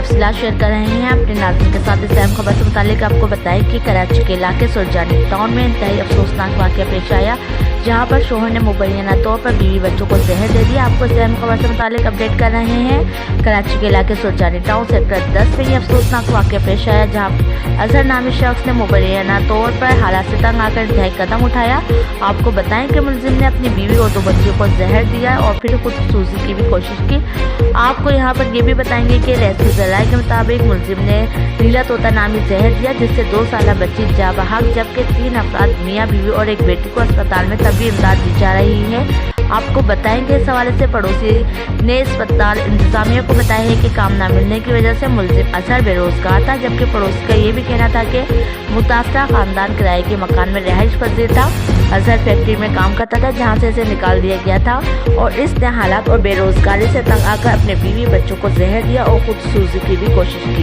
तफसीलात शेयर कर रहे हैं अपने नाज़रीन के साथ। इस अहम खबर से मुतालिक आपको बताएं कि कराची के इलाके सुरजानी टाउन में इंतहाई अफसोसनाक वाक़या पेश आया, जहां पर शोहर ने मुबैना तौर पर बीवी बच्चों को जहर दे दिया। आपको इस अहम खबर से मुतालिक अपडेट कर रहे हैं। कराची के इलाके सुरजानी टाउन सेक्टर 10 में ये अफसोसनाक वाक़या पेश आया, जहां अजहर नामी शख्स ने मुबैना तौर पर हालात से तंग आकर इंतहाई कदम उठाया। आपको बताएं कि मुलजिम ने अपनी बीवी और 2 बच्चियों को जहर दिया और फिर खुदकुशी की भी कोशिश की। आपको यहाँ पर ये भी बताएंगे कि रेस्क्यू जराये के मुताबिक मुलजिम ने नीला तोता नामी जहर दिया, जिससे 2 साल बच्ची जाबहक, जबकि 3 अफराद मियाँ बीवी और एक बेटी को अस्पताल में तबी इमदाद दी जा रही है। आपको बताएंगे इस हवाले से पड़ोसी ने अस्पताल इंतजामिया को बताया है कि काम न मिलने की वजह से मुलजिम अजहर बेरोजगार था, जबकि पड़ोसी का ये भी कहना था कि मुतासरा खानदान किराए के मकान में रहाइश पजीर था। अजहर फैक्ट्री में काम करता था, जहां से इसे निकाल दिया गया था और इसने हालात और बेरोजगारी से तंग आकर अपने बीवी बच्चों को जहर दिया और खुदकुशी की भी कोशिश की।